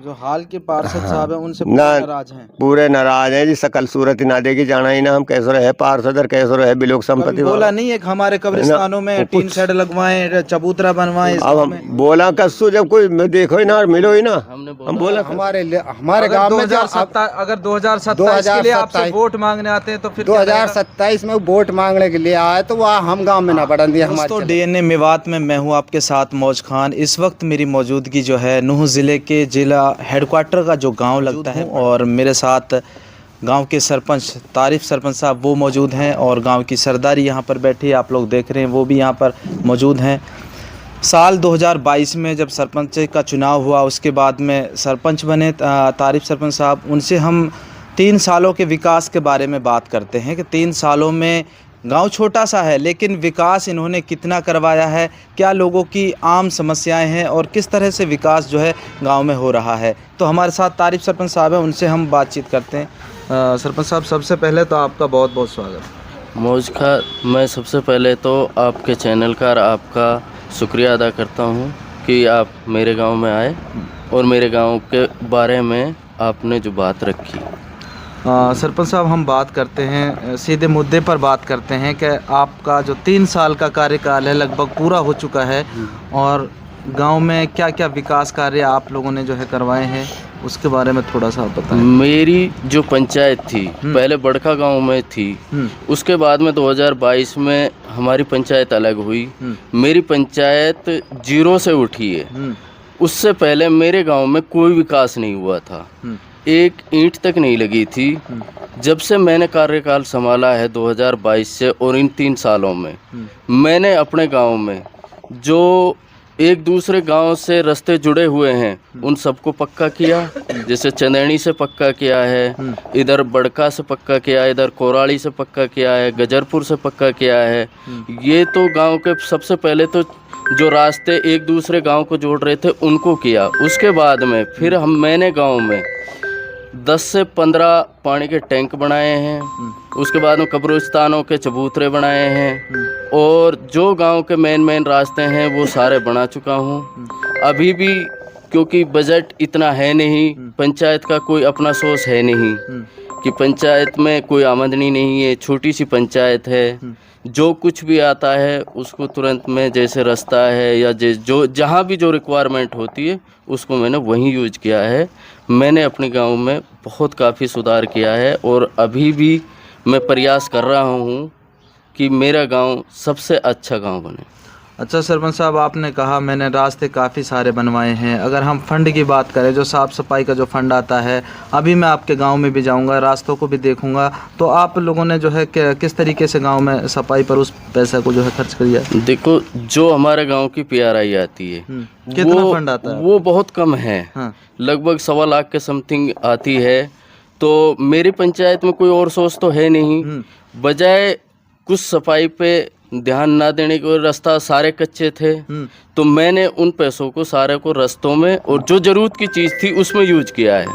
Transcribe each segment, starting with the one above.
जो हाल के पार्षद साहब हैं उनसे ना नाराज हैं। पूरे नाराज है जी, सकल सूरत ही ना देगी जाना ही ना हम कैसे रहे पार्षद और कैसे रहे बिलोक कभी संपत्ति बोला वाला। नहीं है कि हमारे कब्रिस्तानों में टीन कुछ शेड लगवाएं, चबूतरा बनवाएं इस अब गांव हम में? बोला कस्सू जब कोई देखो ही ना और मिलो ही ना, हम बोला हमारे अगर गांव में 2027 के लिए आपसे वोट मांगने आते हैं तो फिर क्या रहेगा? 2027 में वोट मांगने के लिए आए तो वह हम गांव में ना बढ़न दिया हमारे। दोस्तों, डीएनए मेवात में मैं हूं आपके साथ मौज खान। इस वक्त मेरी मौजूदगी जो है नूह ज़िले के ज़िला हेडक्वार्टर का जो गांव लगता है, और मेरे साथ गांव के सरपंच तारिफ सरपंच साहब वो मौजूद हैं, और गांव की सरदारी यहां पर बैठी है, आप लोग देख रहे हैं, वो भी यहां पर मौजूद हैं। साल 2022 में जब सरपंच का चुनाव हुआ उसके बाद में सरपंच बने तारिफ सरपंच साहब, उनसे हम 3 सालों के विकास के बारे में बात करते हैं कि 3 सालों में गांव छोटा सा है लेकिन विकास इन्होंने कितना करवाया है, क्या लोगों की आम समस्याएं हैं और किस तरह से विकास जो है गांव में हो रहा है। तो हमारे साथ तारिफ सरपंच साहब हैं, उनसे हम बातचीत करते हैं। सरपंच साहब, सबसे पहले तो आपका बहुत बहुत स्वागत। मौज का मैं सबसे पहले तो आपके चैनल का और आपका शुक्रिया अदा करता हूं कि आप मेरे गांव में आए और मेरे गांव के बारे में आपने जो बात रखी। सरपंच साहब, हम बात करते हैं, सीधे मुद्दे पर बात करते हैं कि आपका जो 3 साल का कार्यकाल है लगभग पूरा हो चुका है, और गांव में क्या क्या विकास कार्य आप लोगों ने जो है करवाए हैं उसके बारे में थोड़ा सा बताएं। मेरी जो पंचायत थी पहले बड़का गांव में थी, उसके बाद में 2022 में हमारी पंचायत अलग हुई। मेरी पंचायत 0 से उठी है। उससे पहले मेरे गांव में कोई विकास नहीं हुआ था, एक ईंट तक नहीं लगी थी। जब से मैंने कार्यकाल संभाला है 2022 से, और इन 3 सालों में मैंने अपने गांव में जो एक दूसरे गांव से रास्ते जुड़े हुए हैं उन सबको पक्का किया। जैसे चंदेड़ी से पक्का किया है, इधर बड़का से पक्का किया है, इधर कोराड़ी से पक्का किया है, गजरपुर से पक्का किया है। ये तो गांव के सबसे पहले तो जो रास्ते एक दूसरे गांव को जोड़ रहे थे उनको किया। उसके बाद में फिर मैंने गांव में 10 से 15 पानी के टैंक बनाए हैं। उसके बाद में कब्रिस्तानों के चबूतरे बनाए हैं, और जो गांव के मेन रास्ते हैं वो सारे बना चुका हूं। अभी भी क्योंकि बजट इतना है नहीं, पंचायत का कोई अपना सोर्स है नहीं कि पंचायत में कोई आमदनी नहीं है, छोटी सी पंचायत है। जो कुछ भी आता है उसको तुरंत में, जैसे रास्ता है या जो जहाँ भी जो रिक्वायरमेंट होती है उसको मैंने वहीं यूज किया है। मैंने अपने गांव में बहुत काफ़ी सुधार किया है, और अभी भी मैं प्रयास कर रहा हूं कि मेरा गांव सबसे अच्छा गांव बने। अच्छा सरपंच साहब, आपने कहा मैंने रास्ते काफ़ी सारे बनवाए हैं। अगर हम फंड की बात करें, जो साफ़ सफाई का जो फंड आता है, अभी मैं आपके गांव में भी जाऊंगा, रास्तों को भी देखूंगा, तो आप लोगों ने जो है किस तरीके से गांव में सफाई पर उस पैसे को जो है खर्च किया? देखो, जो हमारे गांव की PRI आती है कितना फंड आता है? वो बहुत कम है। हाँ। लगभग 1.25 लाख के समथिंग आती है। तो मेरी पंचायत में कोई और सोर्स तो है नहीं, बजाय कुछ सफाई पे ध्यान ना देने के, रास्ता सारे कच्चे थे, तो मैंने उन पैसों को सारे को रास्तों में और जो जरूरत की चीज़ थी उसमें यूज किया है,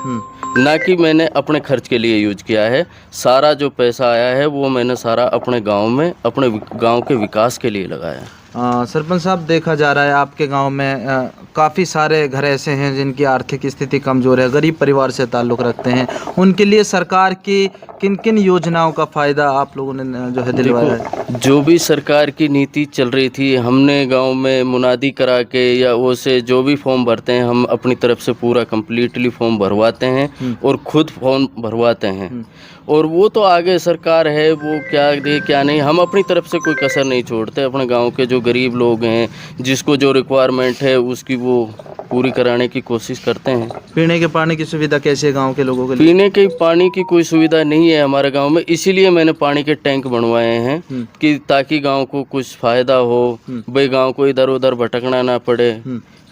ना कि मैंने अपने खर्च के लिए यूज किया है। सारा जो पैसा आया है वो मैंने सारा अपने गांव में, अपने गांव के विकास के लिए लगाया। सरपंच साहब, देखा जा रहा है आपके गांव में काफ़ी सारे घर ऐसे हैं जिनकी आर्थिक स्थिति कमज़ोर है, गरीब परिवार से ताल्लुक़ रखते हैं। उनके लिए सरकार की किन किन योजनाओं का फ़ायदा आप लोगों ने जो है दिलवाया है? जो भी सरकार की नीति चल रही थी, हमने गांव में मुनादी करा के या वो से जो भी फॉर्म भरते हैं हम अपनी तरफ से पूरा कम्प्लीटली फॉर्म भरवाते हैं और खुद फॉर्म भरवाते हैं। और वो तो आगे सरकार है, वो क्या दे क्या नहीं, हम अपनी तरफ से कोई कसर नहीं छोड़ते। अपने गांव के जो गरीब लोग हैं, जिसको जो रिक्वायरमेंट है उसकी वो पूरी कराने की कोशिश करते हैं। पीने के पानी की सुविधा कैसी है गांव के लोगों के लिए? पीने के पानी की कोई सुविधा नहीं है हमारे गांव में, इसीलिए मैंने पानी के टैंक बनवाए हैं कि ताकि गांव को कुछ फ़ायदा हो, भाई गांव को इधर उधर भटकना ना पड़े।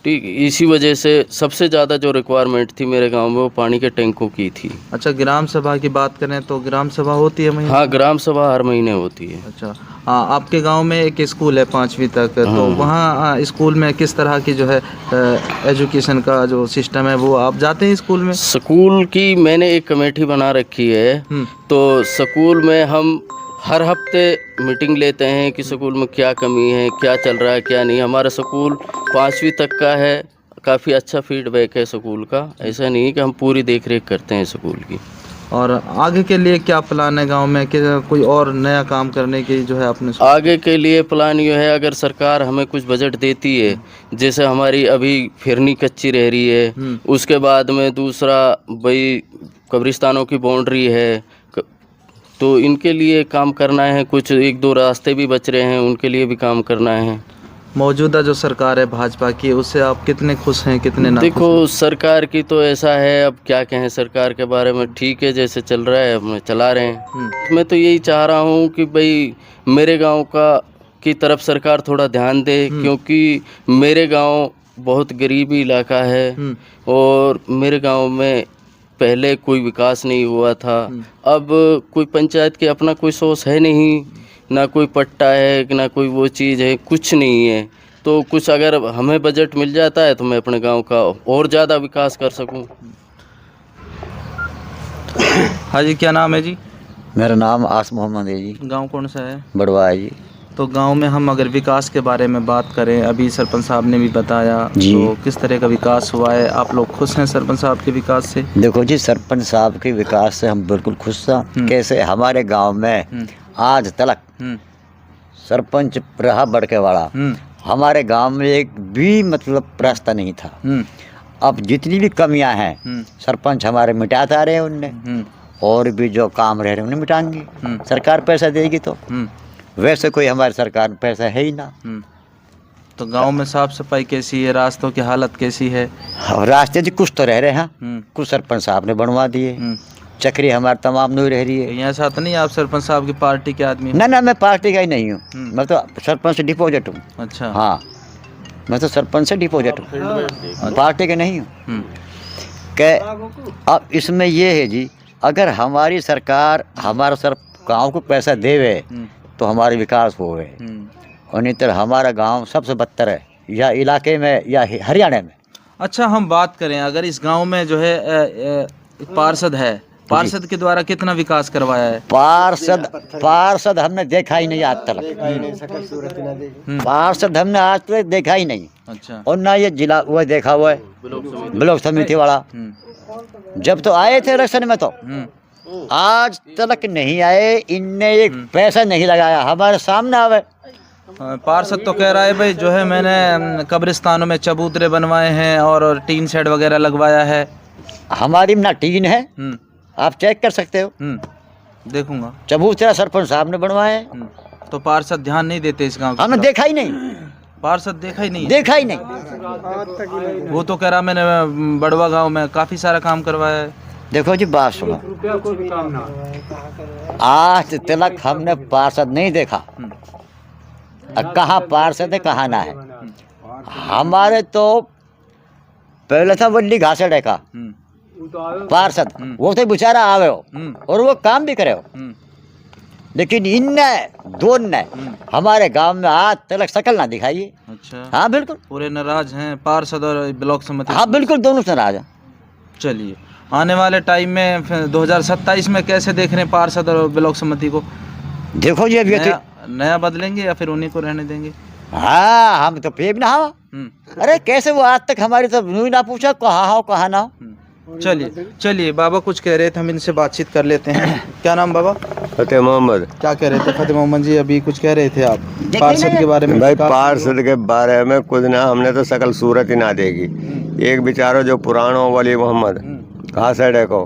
ठीक, इसी वजह से सबसे ज़्यादा जो रिक्वायरमेंट थी मेरे गांव में वो पानी के टैंकों की थी। अच्छा, ग्राम सभा की बात करें तो ग्राम सभा होती है महीने? हाँ, ग्राम सभा हर महीने होती है। अच्छा, आपके गांव में एक स्कूल है 5वीं तक, तो वहाँ स्कूल में किस तरह की जो है एजुकेशन का जो सिस्टम है वो आप जाते हैं स्कूल में? स्कूल की मैंने एक कमेटी बना रखी है, तो स्कूल में हम हर हफ्ते मीटिंग लेते हैं कि स्कूल में क्या कमी है, क्या चल रहा है, क्या नहीं। हमारा स्कूल 5वीं तक का है, काफ़ी अच्छा फीडबैक है स्कूल का। ऐसा नहीं है कि हम पूरी देख रेख करते हैं स्कूल की। और आगे के लिए क्या प्लान है गांव में, कि कोई और नया काम करने की जो है आपने आगे के लिए प्लान ये है, अगर सरकार हमें कुछ बजट देती है, जैसे हमारी अभी फिरनी कच्ची रह रही है, उसके बाद में दूसरा भाई कब्रिस्तानों की बाउंड्री है, तो इनके लिए काम करना है। कुछ 1-2 रास्ते भी बच रहे हैं, उनके लिए भी काम करना है। मौजूदा जो सरकार है भाजपा की, उससे आप कितने खुश हैं, कितने ना? देखो सरकार की तो ऐसा है, अब क्या कहें सरकार के बारे में, ठीक है जैसे चल रहा है हम चला रहे हैं। मैं तो यही चाह रहा हूँ कि भाई मेरे गांव का की तरफ सरकार थोड़ा ध्यान दे, क्योंकि मेरे गांव बहुत गरीबी इलाका है और मेरे गांव में पहले कोई विकास नहीं हुआ था। अब कोई पंचायत के अपना कोई सोर्स है नहीं, ना कोई पट्टा है, ना कोई वो चीज़ है, कुछ नहीं है। तो कुछ अगर हमें बजट मिल जाता है तो मैं अपने गांव का और ज़्यादा विकास कर सकूं। हाँ जी, क्या नाम है जी? मेरा नाम आस मोहम्मद है जी। गांव कौन सा है? बड़वा है जी। तो गांव में हम अगर विकास के बारे में बात करें, अभी सरपंच साहब ने भी बताया, जी। तो किस तरह का विकास हुआ है? आप लोग खुश हैं सरपंच साहब के विकास से? देखो जी, सरपंच साहब के विकास से हम बिल्कुल खुश हैं। कैसे हमारे गांव में आज तक सरपंच रहा बड़केवाड़ा, हमारे गांव में एक भी मतलब रास्ता नहीं था। अब जितनी भी कमियां हैं सरपंच हमारे मिटाता रहे उनने, और भी जो काम रह रहे उन्हें मिटाएंगे। सरकार पैसा देगी तो, वैसे कोई हमारी सरकार में पैसा है ही ना। तो गांव में साफ सफाई कैसी है, रास्तों की हालत कैसी है? रास्ते जी कुछ तो रह रहे हैं, कुछ सरपंच साहब ने बनवा दिए, चक्री हमारे तमाम नहीं रह रही है। यहाँ साथ नहीं, आप सरपंच साहब की पार्टी के आदमी हो? ना मैं पार्टी का ही नहीं हूँ, मैं तो सरपंच से डिपोजिट हूँ। अच्छा। हाँ, मैं तो सरपंच से डिपोजिट हूँ, पार्टी के नहीं हूँ। अब इसमें ये है जी, अगर हमारी सरकार हमारा सर गाँव को पैसा देवे तो हमारे विकास हो गए, और नहीं तो हमारा गाँव सबसे बदतर है, या इलाके में या हरियाणा में। अच्छा, हम बात करें अगर इस गांव में जो है पार्षद है, पार्षद के द्वारा कितना विकास करवाया है? पार्षद हमने देखा ही नहीं आज तक। पार्षद हमने आज तक देखा ही नहीं। अच्छा। और ना ये जिला वो देखा हुआ है, ब्लॉक समिति वाला। जब तो आए थे इलेक्शन में तो आज तक नहीं आए, इनने एक पैसा नहीं लगाया हमारे सामने आवे। पार्षद तो कह रहा है भाई जो है मैंने कब्रिस्तानों में चबूतरे बनवाए हैं और टीन शेड वगैरह लगवाया है। हमारी ना टीन है, आप चेक कर सकते हो, देखूंगा। चबूतरा सरपंच साहब ने बनवाए। तो पार्षद ध्यान नहीं देते इस गांव? हमने देखा ही नहीं, पार्षद देखा ही नहीं, देखा ही नहीं। वो तो कह रहा मैंने बड़वा गांव में काफी सारा काम करवाया है। देखो जी, बात सुनो, आज तक हमने पार्षद नहीं देखा, कहाँ पार्षद है कहाँ ना है। हमारे तो पहले था वल्ली घासेड़े का पार्षद, वो तो बेचारा आवे हो और वो काम भी करे हो, लेकिन इनने दो ने हमारे गांव में आज तक शकल ना दिखाई है। अच्छा। हाँ बिल्कुल, पूरे नाराज हैं पार्षद और ब्लॉक समिति? हाँ बिल्कुल, दोनों से नाराज हैं। चलिए, आने वाले टाइम में 2027 में कैसे देख रहे हैं पार्षद और ब्लॉक समिति को? देखो जी, अभी नया बदलेंगे या फिर उन्हीं को रहने देंगे? हाँ, हम तो पेब ना हवा। अरे कैसे वो आज तक हमारी तो न्यू ना पूछा कहाँ हो कहाँ ना हो। चलिए बाबा कुछ कह रहे थे, हम इनसे बातचीत कर लेते हैं। क्या नाम बाबा? फतेह मोहम्मद। क्या कह रहे थे फतेह मोहम्मद जी? अभी कुछ कह रहे थे आप पार्षद के बारे में। भाई पार्षद के बारे में कुछ ना, हमने तो शकल सूरत ही ना देगी। एक बेचारो जो पुरानो वाली मोहम्मद घासेड़े को,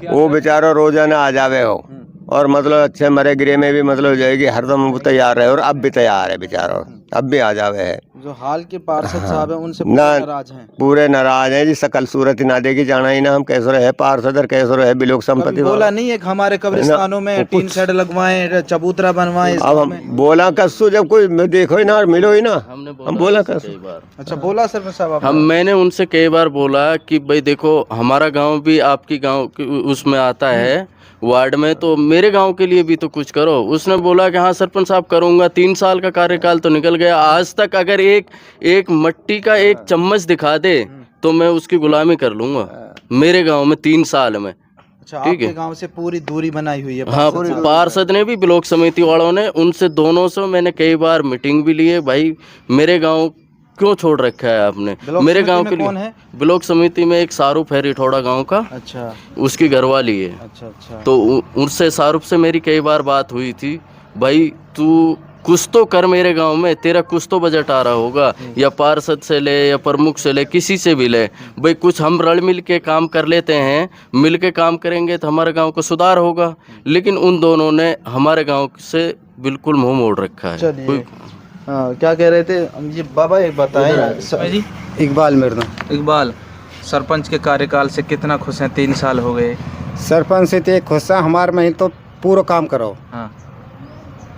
वो बेचारो रोजाना आ जावे हो, और मतलब अच्छे मरे गिरे में भी मतलब जाएगी हरदम तैयार रहे, और अब भी तैयार है बेचारो, अब भी आ जावे है। जो हाल के पार्षद साहब हैं उनसे नाराज हैं, पूरे नाराज हैं जी। शकल सूरत ही ना देगी, जाना ही ना हम कैसे रहे पार्षद और कैसे रहे बिलोक संपत्ति। बोला नहीं है कि हमारे कब्रिस्तानों में टीन शेड लगवाएं, चबूतरा बनवाएं। अब हम बोला कस्सू, जब कोई देखो ही ना मिलो ही ना, हम बोला कस्सू। अच्छा, बोला सरपंच साहब? मैंने उनसे कई बार बोला कि भाई देखो हमारा गांव भी आपकी गांव उसमें आता है वार्ड में, तो मेरे गांव के लिए भी तो कुछ करो। उसने बोला कि हाँ सरपंच साहब करूंगा। 3 साल का कार्यकाल तो निकल गया, आज तक अगर एक मट्टी का एक चम्मच दिखा दे तो मैं उसकी गुलामी कर लूंगा मेरे गांव में 3 साल में। अच्छा, ठीक है। गांव से पूरी दूरी बनाई हुई है। हाँ, पार्षद ने भी ब्लॉक समिति वालों ने, उनसे दोनों से मैंने कई बार मीटिंग भी ली है। भाई मेरे गांव क्यों छोड़ रखा है आपने? ब्लॉक मेरे समिति गांव में के कौन लिए है? ब्लॉक समिति में एक शाहरुख है रिठौड़ा गांव का, अच्छा उसकी घरवाली है। अच्छा अच्छा। तो उनसे शाहरुख से मेरी कई बार बात हुई थी, भाई तू कुछ तो कर मेरे गांव में, तेरा कुछ तो बजट आ रहा होगा, या पार्षद से ले या प्रमुख से ले, किसी से भी ले, भाई कुछ हम रल मिल के काम कर लेते हैं, मिल के काम करेंगे तो हमारे गांव को सुधार होगा। लेकिन उन दोनों ने हमारे गांव से बिल्कुल मुंह मोड़ रखा है। चलिए क्या कह रहे थे ये बाबा, एक बताएं जी। इकबाल मिर्जा इकबाल, सरपंच के कार्यकाल से कितना खुश हैं? 3 साल हो गए। सरपंच से तो खुश है हमारे में तो पूरा काम करो। हाँ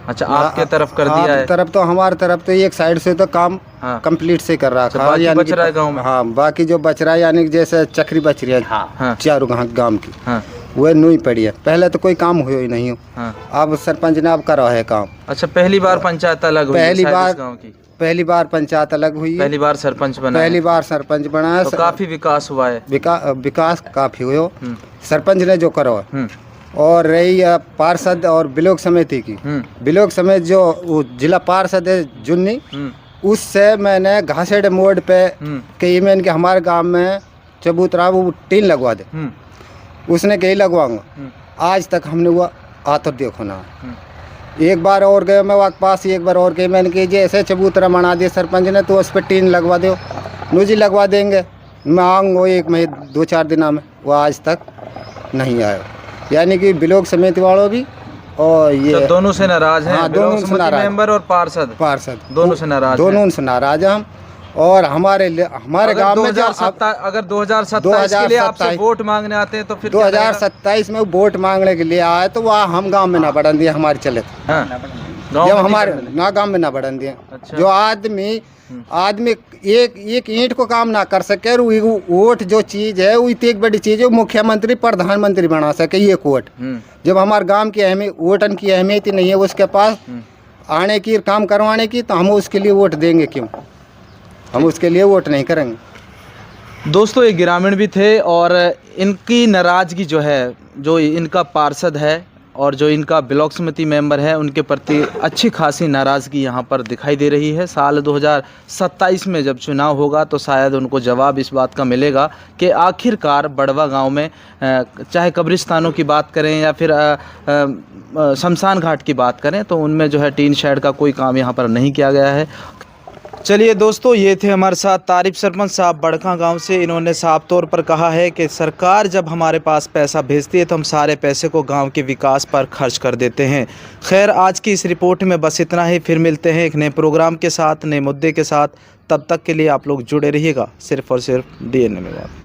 अच्छा, आपके तरफ कर दिया है? तरफ तो हमारे तरफ तो एक साइड से तो काम हाँ। कंप्लीट से कर रहा अच्छा, था, बाकी यानी बच रहा है गाँव में? हाँ, बाकी जो बच रहा है यानी कि जैसे चक्री बच रही है हाँ। चारों गांव की, हाँ वह नहीं पड़ी है। पहले तो कोई काम हुआ ही नहीं हो। हाँ। अब सरपंच ने अब करा है काम। अच्छा, पहली बार पंचायत अलग हुई है पहली शायद बार इस गाँव की? पहली बार पंचायत अलग हुई है, पहली बार सरपंच बना है। पहली बार सरपंच बना है। तो काफी विकास हुआ है। विकास काफी हुआ सरपंच ने जो करो। और रही पार्षद और ब्लॉक समिति की, ब्लॉक समिति जो वो जिला पार्षद है जुन्नी, उससे मैंने घासेड़ मोड़ पे कही मैंने कि हमारे गांव में चबूतरा वो टीन लगवा दे, उसने कही लगवाऊंगा। आज तक हमने वो आतर देखो ना। एक बार और गए मैं वहाँ पास, एक बार और गई मैंने कि जी ऐसे चबूतरा बना दिया सरपंच ने, तो उस पर टीन लगवा दो। नूजी लगवा देंगे, मैं आऊँगा 1 महीने 2-4 दिनों में। वो आज तक नहीं आया, यानी कि ब्लॉक समिति वालों भी और ये तो दोनों से नाराज हैं? हाँ, दोनों से नाराज। मेंबर और पार्षद दोनों से नाराज हैं। दोनों से नाराज हैं हम। और हमारे गांव में जो अगर 2027 के लिए आपसे वोट मांगने आते हैं तो फिर 2027 में वोट मांगने के लिए आए तो वहाँ हम गांव में ना बढ़न दिए हमारे चले। हाँ। जब हमारे ना गांव में ना बढ़न दिए। अच्छा। जो आदमी एक ईंट को काम ना कर सके, वोट जो चीज है वो इतनी एक बड़ी चीज है, मुख्यमंत्री प्रधानमंत्री बना सके ये वोट। जब हमारे गांव की अहमियत, वोटन की अहमियत ही नहीं है उसके पास आने की, काम करवाने की, तो हम उसके लिए वोट देंगे क्यों? हम उसके लिए वोट नहीं करेंगे। दोस्तों ये ग्रामीण भी थे और इनकी नाराज़गी जो है, जो इनका पार्षद है और जो इनका ब्लॉक समिति मेंबर है, उनके प्रति अच्छी खासी नाराज़गी यहाँ पर दिखाई दे रही है। साल 2027 में जब चुनाव होगा तो शायद उनको जवाब इस बात का मिलेगा कि आखिरकार बड़वा गांव में चाहे कब्रिस्तानों की बात करें या फिर शमशान घाट की बात करें, तो उनमें जो है टीन शेड का कोई काम यहाँ पर नहीं किया गया है। चलिए दोस्तों, ये थे हमारे साथ तारिफ सरपंच साहब बड़खा गांव से। इन्होंने साफ तौर पर कहा है कि सरकार जब हमारे पास पैसा भेजती है तो हम सारे पैसे को गांव के विकास पर खर्च कर देते हैं। खैर, आज की इस रिपोर्ट में बस इतना ही। फिर मिलते हैं एक नए प्रोग्राम के साथ, नए मुद्दे के साथ। तब तक के लिए आप लोग जुड़े रहिएगा सिर्फ़ और सिर्फ DNA में बात।